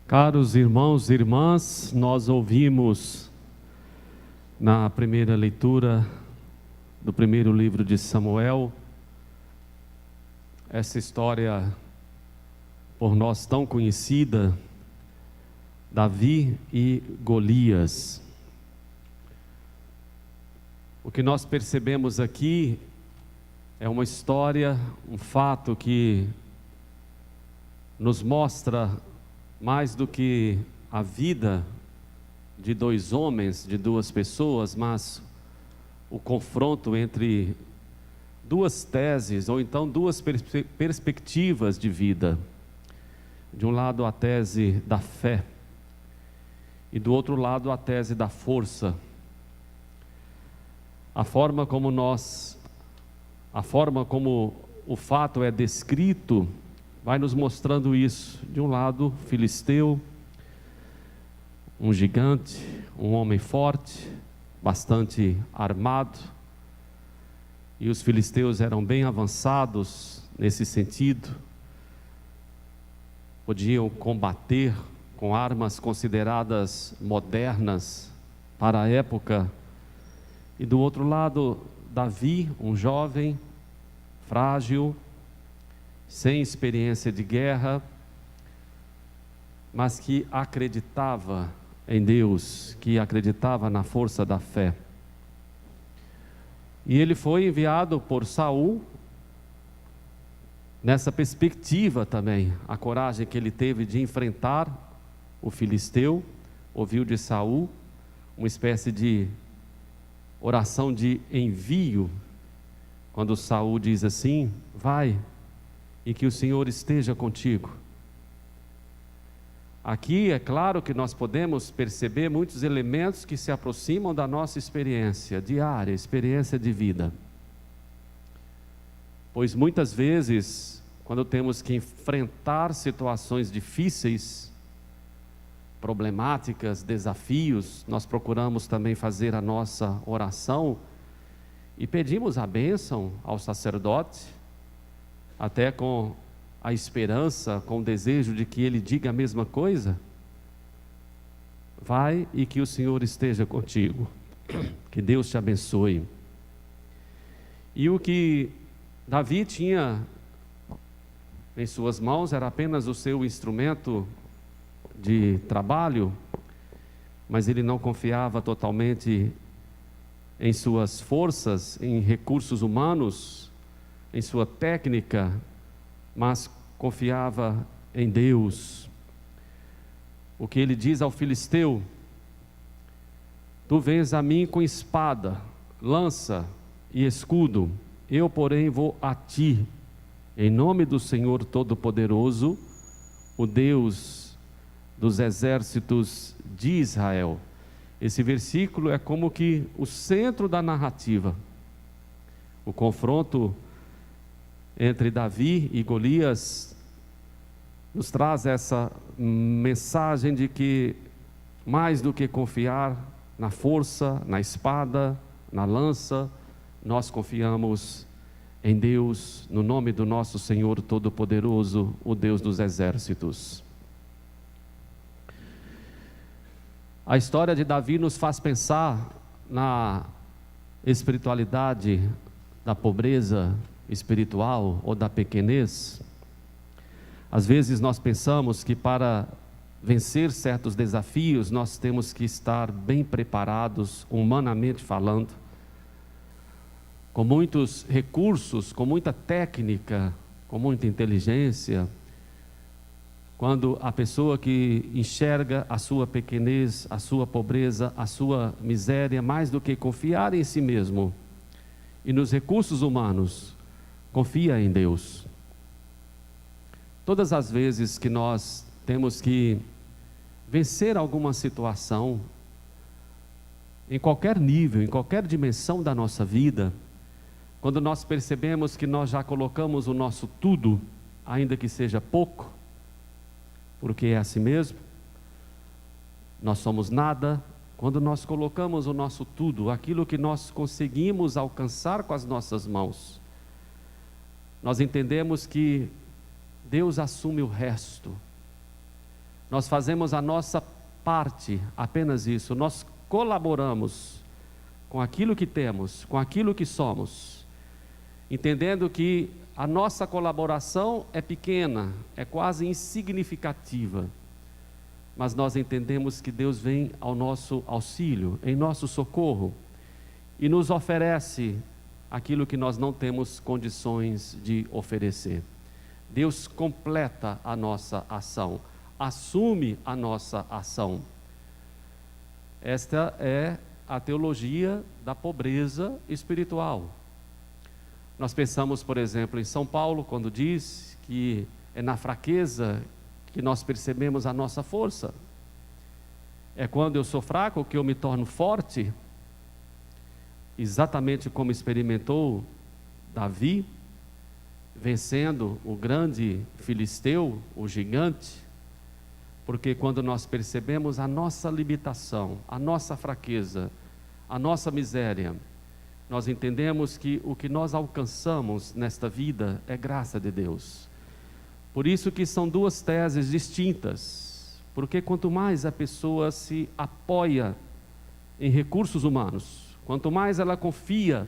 Caros irmãos e irmãs, nós ouvimos na primeira leitura do primeiro livro de Samuel essa história por nós tão conhecida, Davi e Golias. O que nós percebemos aqui é uma história, um fato que nos mostra mais do que a vida de dois homens, de duas pessoas, mas o confronto entre duas teses, ou então duas perspectivas de vida. De um lado a tese da fé, e do outro lado a tese da força. A forma como o fato é descrito vai nos mostrando isso. De um lado, filisteu, um gigante, um homem forte, bastante armado, e os filisteus eram bem avançados nesse sentido, podiam combater com armas consideradas modernas para a época. E do outro lado, Davi, um jovem, frágil, sem experiência de guerra, mas que acreditava em Deus, que acreditava na força da fé. E ele foi enviado por Saul, nessa perspectiva também, a coragem que ele teve de enfrentar o filisteu, ouviu de Saul uma espécie de oração de envio, quando Saul diz assim: vai, e que o Senhor esteja contigo. Aqui é claro que nós podemos perceber muitos elementos que se aproximam da nossa experiência diária, experiência de vida. Pois muitas vezes, quando temos que enfrentar situações difíceis, problemáticas, desafios, nós procuramos também fazer a nossa oração e pedimos a bênção ao sacerdote, até com a esperança, com o desejo de que ele diga a mesma coisa. Vai e que o Senhor esteja contigo, que Deus te abençoe. E o que Davi tinha em suas mãos era apenas o seu instrumento de trabalho, mas ele não confiava totalmente em suas forças, em recursos humanos, em sua técnica, mas confiava em Deus. O que ele diz ao filisteu: tu vens a mim com espada, lança e escudo, eu porém vou a ti, em nome do Senhor Todo-Poderoso, o Deus dos exércitos de Israel. Esse versículo é como que o centro da narrativa. O confronto entre Davi e Golias nos traz essa mensagem de que, mais do que confiar na força, na espada, na lança, nós confiamos em Deus, no nome do nosso Senhor Todo-Poderoso, o Deus dos exércitos. A história de Davi nos faz pensar na espiritualidade da pobreza espiritual ou da pequenez. Às vezes nós pensamos que para vencer certos desafios nós temos que estar bem preparados, humanamente falando, com muitos recursos, com muita técnica, com muita inteligência. Quando a pessoa que enxerga a sua pequenez, a sua pobreza, a sua miséria, mais do que confiar em si mesmo e nos recursos humanos, confia em Deus. Todas as vezes que nós temos que vencer alguma situação, em qualquer nível, em qualquer dimensão da nossa vida, quando nós percebemos que nós já colocamos o nosso tudo, ainda que seja pouco, porque é assim mesmo, nós somos nada. Quando nós colocamos o nosso tudo, aquilo que nós conseguimos alcançar com as nossas mãos, nós entendemos que Deus assume o resto. Nós fazemos a nossa parte, apenas isso. Nós colaboramos com aquilo que temos, com aquilo que somos, entendendo que a nossa colaboração é pequena, é quase insignificativa, mas nós entendemos que Deus vem ao nosso auxílio, em nosso socorro, e nos oferece aquilo que nós não temos condições de oferecer. Deus completa a nossa ação, assume a nossa ação. Esta é a teologia da pobreza espiritual. Nós pensamos, por exemplo, em São Paulo, quando diz que é na fraqueza que nós percebemos a nossa força. É quando eu sou fraco que eu me torno forte, exatamente como experimentou Davi, vencendo o grande filisteu, o gigante, porque quando nós percebemos a nossa limitação, a nossa fraqueza, a nossa miséria, nós entendemos que o que nós alcançamos nesta vida é graça de Deus. Por isso que são duas teses distintas, porque quanto mais a pessoa se apoia em recursos humanos, quanto mais ela confia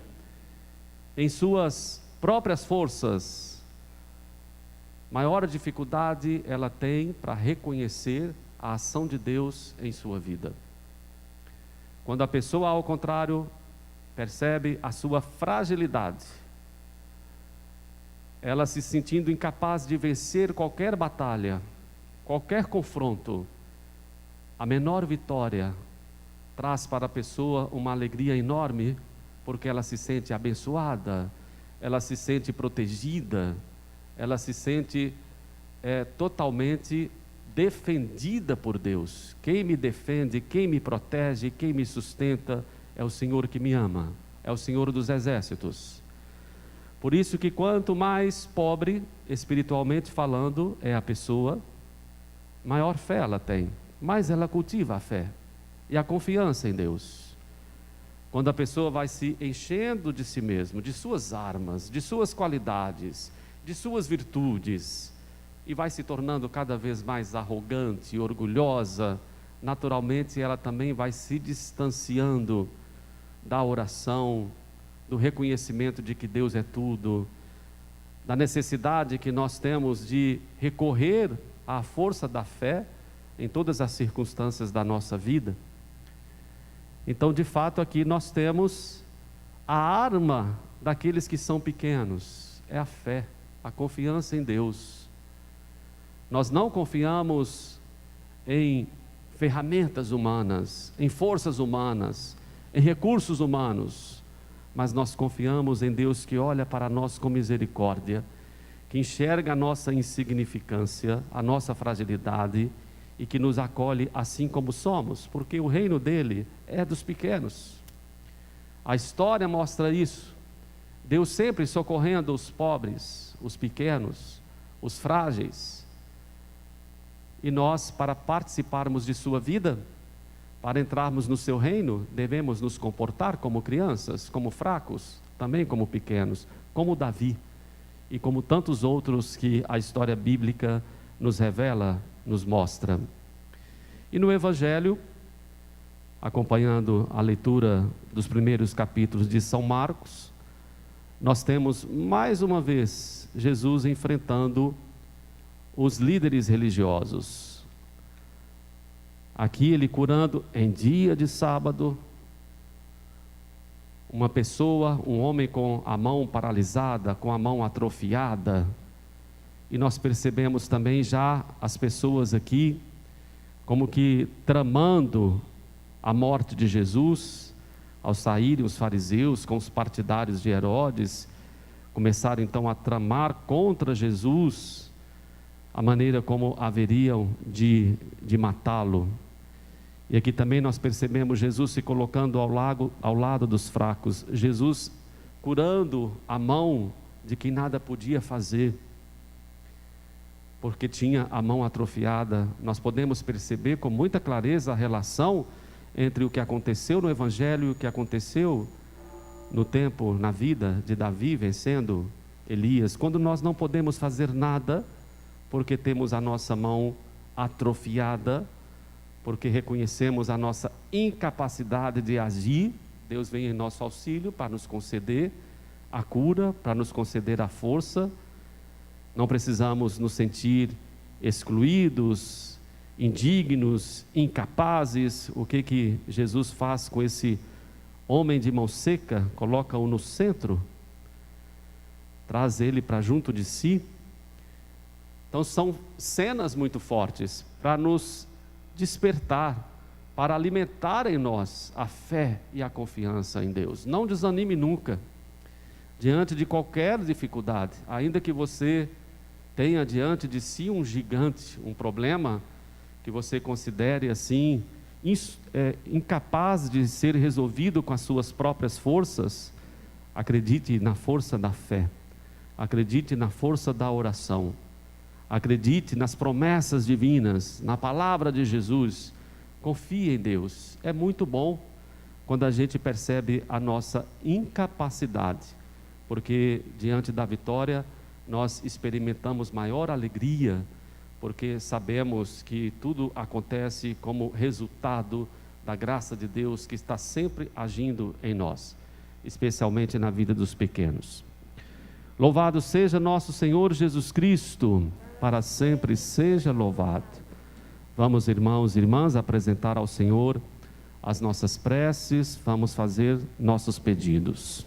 em suas próprias forças, maior dificuldade ela tem para reconhecer a ação de Deus em sua vida. Quando a pessoa, ao contrário, percebe a sua fragilidade, ela se sentindo incapaz de vencer qualquer batalha, qualquer confronto, a menor vitória traz para a pessoa uma alegria enorme, porque ela se sente abençoada, ela se sente protegida, ela se sente totalmente defendida por Deus. Quem me defende, quem me protege, quem me sustenta é o Senhor que me ama, é o Senhor dos exércitos. Por isso que quanto mais pobre, espiritualmente falando, é a pessoa, maior fé ela tem, mais ela cultiva a fé e a confiança em Deus. Quando a pessoa vai se enchendo de si mesmo, de suas armas, de suas qualidades, de suas virtudes, e vai se tornando cada vez mais arrogante e orgulhosa, naturalmente ela também vai se distanciando da oração, do reconhecimento de que Deus é tudo, da necessidade que nós temos de recorrer à força da fé em todas as circunstâncias da nossa vida. Então, de fato, aqui nós temos a arma daqueles que são pequenos, é a fé, a confiança em Deus. Nós não confiamos em ferramentas humanas, em forças humanas, em recursos humanos, mas nós confiamos em Deus que olha para nós com misericórdia, que enxerga a nossa insignificância, a nossa fragilidade e que nos acolhe assim como somos, porque o reino dele é dos pequenos. A história mostra isso. Deus sempre socorrendo os pobres, os pequenos, os frágeis. E nós, para participarmos de sua vida, para entrarmos no seu reino, devemos nos comportar como crianças, como fracos, também como pequenos, como Davi e como tantos outros que a história bíblica nos revela, nos mostra. E no Evangelho, acompanhando a leitura dos primeiros capítulos de São Marcos, nós temos mais uma vez Jesus enfrentando os líderes religiosos. Aqui ele curando em dia de sábado, uma pessoa, um homem com a mão paralisada, com a mão atrofiada, e nós percebemos também já as pessoas aqui, como que tramando a morte de Jesus. Ao saírem os fariseus com os partidários de Herodes, começaram então a tramar contra Jesus, a maneira como haveriam de matá-lo. E aqui também nós percebemos Jesus se colocando ao lado dos fracos, Jesus curando a mão de quem nada podia fazer, porque tinha a mão atrofiada. Nós podemos perceber com muita clareza a relação entre o que aconteceu no Evangelho e o que aconteceu no tempo, na vida de Davi vencendo Elias, quando nós não podemos fazer nada, porque temos a nossa mão atrofiada, porque reconhecemos a nossa incapacidade de agir. Deus vem em nosso auxílio para nos conceder a cura, para nos conceder a força. Não precisamos nos sentir excluídos, indignos, incapazes. O que Jesus faz com esse homem de mão seca? Coloca-o no centro, traz ele para junto de si. Então são cenas muito fortes para nos despertar, para alimentar em nós a fé e a confiança em Deus. Não desanime nunca, diante de qualquer dificuldade, ainda que você tenha diante de si um gigante, um problema que você considere assim, incapaz de ser resolvido com as suas próprias forças. Acredite na força da fé, acredite na força da oração, acredite nas promessas divinas, na palavra de Jesus. Confie em Deus. É muito bom quando a gente percebe a nossa incapacidade, porque diante da vitória nós experimentamos maior alegria, porque sabemos que tudo acontece como resultado da graça de Deus, que está sempre agindo em nós, especialmente na vida dos pequenos. Louvado seja nosso Senhor Jesus Cristo, para sempre seja louvado. Vamos, irmãos e irmãs, apresentar ao Senhor as nossas preces, vamos fazer nossos pedidos.